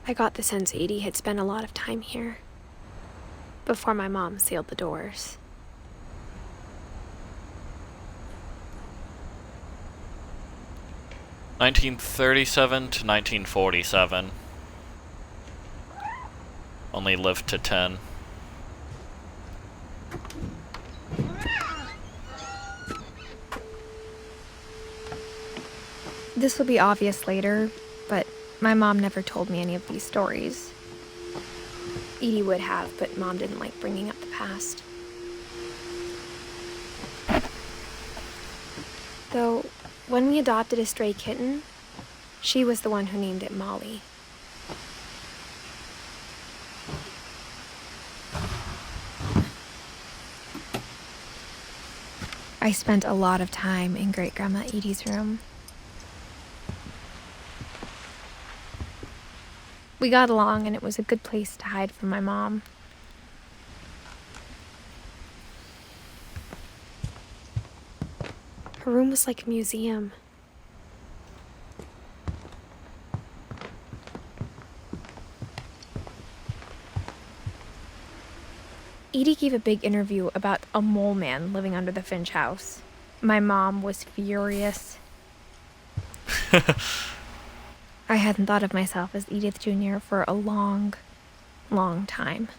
I got the sense Edie had spent a lot of time here, before my mom sealed the doors. (1937 to 1947). Only lived to 10. This will be obvious later, but my mom never told me any of these stories. Edie would have, but Mom didn't like bringing up the past. Though, when we adopted a stray kitten, she was the one who named it Molly. I spent a lot of time in Great-Grandma Edie's room. We got along, and it was a good place to hide from my mom. Her room was like a museum. Edie gave a big interview about a mole man living under the Finch house. My mom was furious. I hadn't thought of myself as Edith Jr. for a long, long time.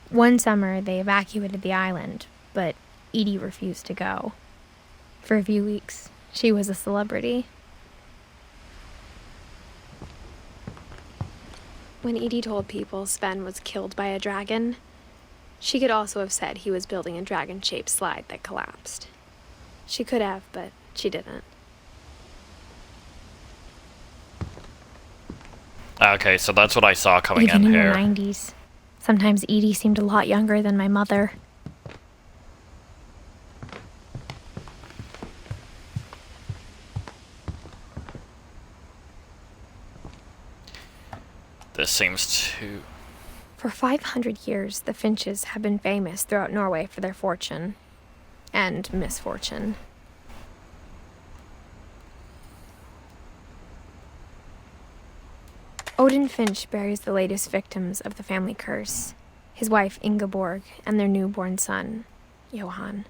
One summer, they evacuated the island, but Edie refused to go. For a few weeks, she was a celebrity. When Edie told people Sven was killed by a dragon, she could also have said he was building a dragon-shaped slide that collapsed. She could have, but she didn't. Okay, so that's what I saw coming Even in in here. the 90s, sometimes Edie seemed a lot younger than my mother. This seems to... For 500 years, the Finches have been famous throughout Norway for their fortune and misfortune. Odin Finch buries the latest victims of the family curse, his wife Ingeborg and their newborn son, Johan.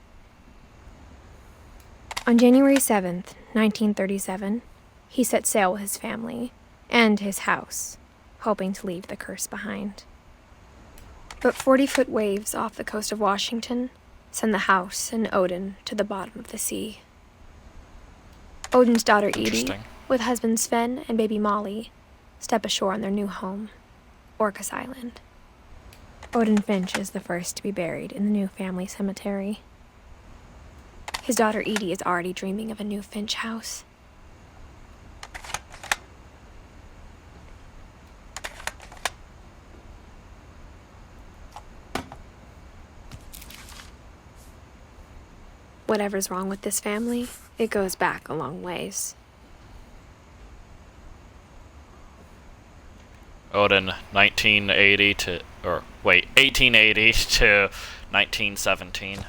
On January 7th, 1937, he set sail with his family and his house, hoping to leave the curse behind. But 40-foot waves off the coast of Washington send the house and Odin to the bottom of the sea. Odin's daughter Edie, with husband Sven and baby Molly, step ashore on their new home, Orcas Island. Odin Finch is the first to be buried in the new family cemetery. His daughter Edie is already dreaming of a new Finch house. Whatever's wrong with this family, it goes back a long ways. Odin, 1880 to 1917.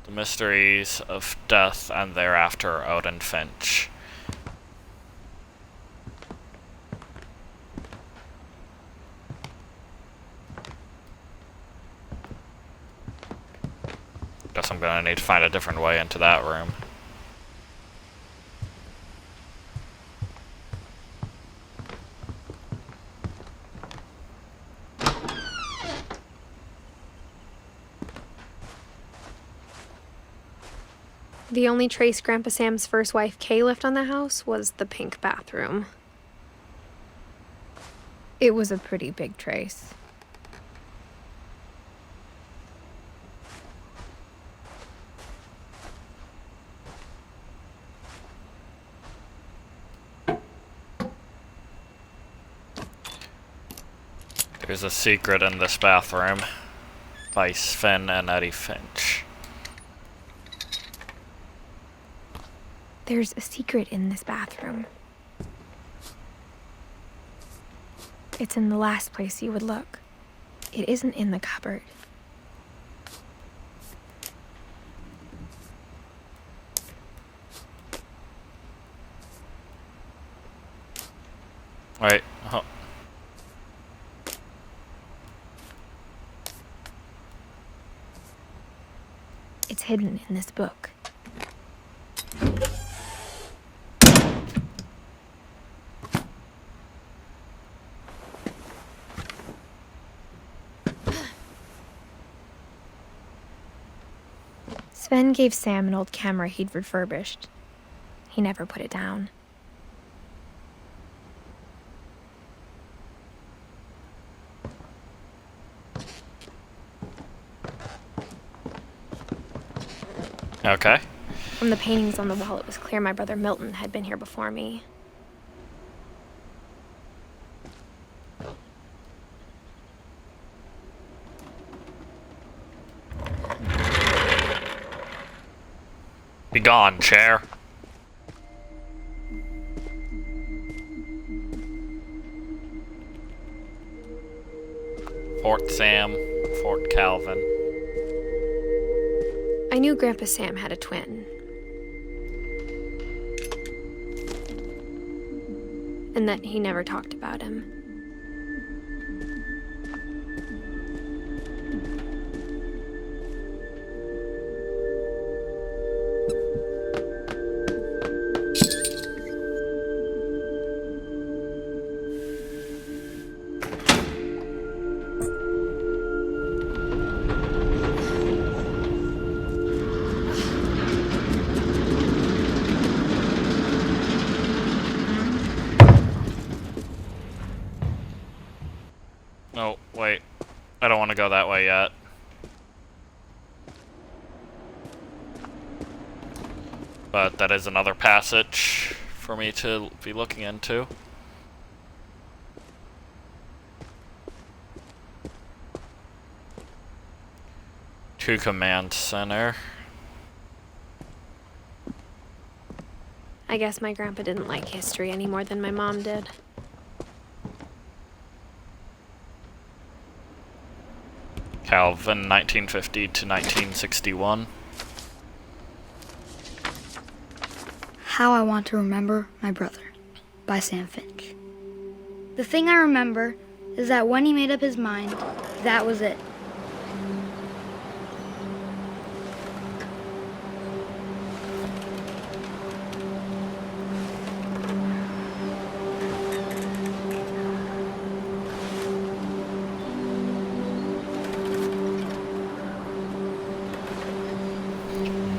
The Mysteries of Death and Thereafter, Odin Finch. Guess I'm gonna need to find a different way into that room. The only trace Grandpa Sam's first wife Kay left on the house was the pink bathroom. It was a pretty big trace. There's a secret in this bathroom by Sven and Edith Finch. There's a secret in this bathroom. It's in the last place you would look. It isn't in the cupboard. Wait. Oh. It's hidden in this book. Sven gave Sam an old camera he'd refurbished. He never put it down. Okay. From the paintings on the wall, it was clear my brother Milton had been here before me. Be gone, chair. Fort Sam, Fort Calvin. I knew Grandpa Sam had a twin. And that he never talked about him. Oh, wait. I don't want to go that way yet. But that is another passage for me to be looking into. To Command Center. I guess my grandpa didn't like history any more than my mom did. Calvin, 1950 to 1961. How I Want to Remember My Brother by Sam Finch. The thing I remember is that when he made up his mind, that was it.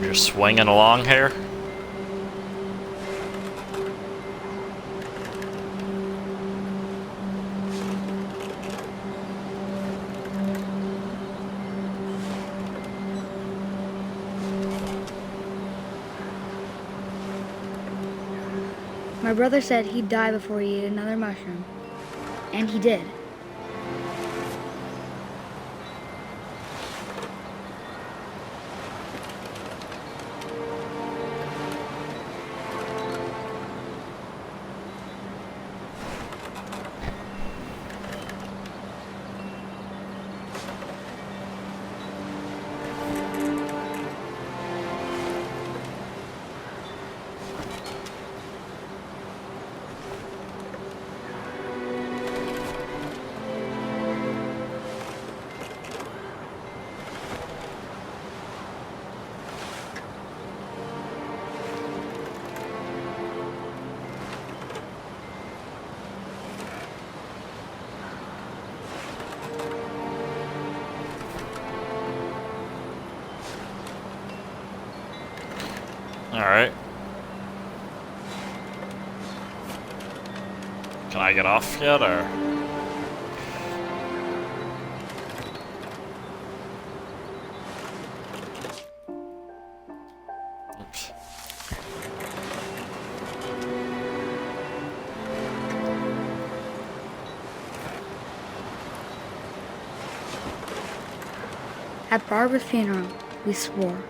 Just swinging along here. My brother said he'd die before he ate another mushroom. And he did. Alright. Can I get off yet, or? Oops. At Barbara's funeral, we swore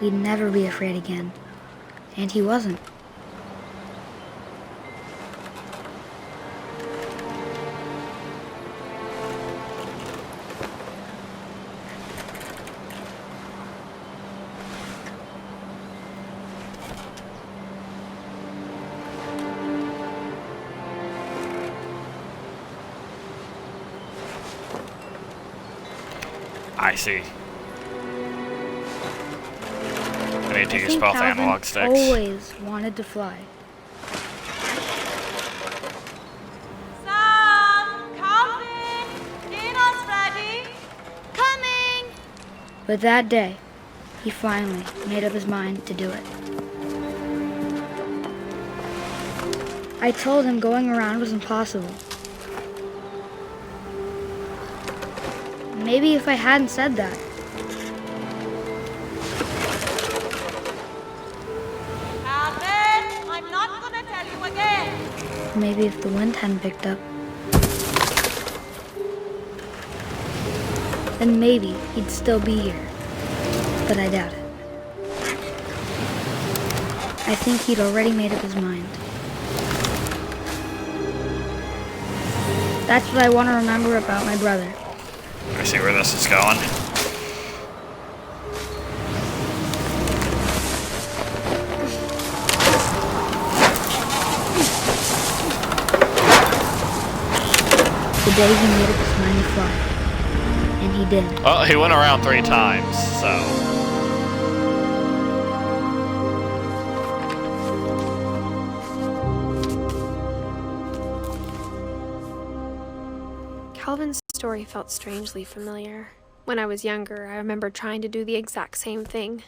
we'd never be afraid again. And he wasn't. I see. I need to I use think both Calvin analog sticks. always wanted to fly. Sam, Calvin, dinner's ready. Coming. But that day, he finally made up his mind to do it. I told him going around was impossible. Maybe if I hadn't said that, Calvin, I'm not gonna tell you again. maybe if the wind hadn't picked up, then maybe he'd still be here. But I doubt it. I think he'd already made up his mind. That's what I want to remember about my brother. I see where this is going. The day he made up his mind to fly. And he did. Oh, he went around 3 times, so... Calvin's story felt strangely familiar. When I was younger, I remember trying to do the exact same thing,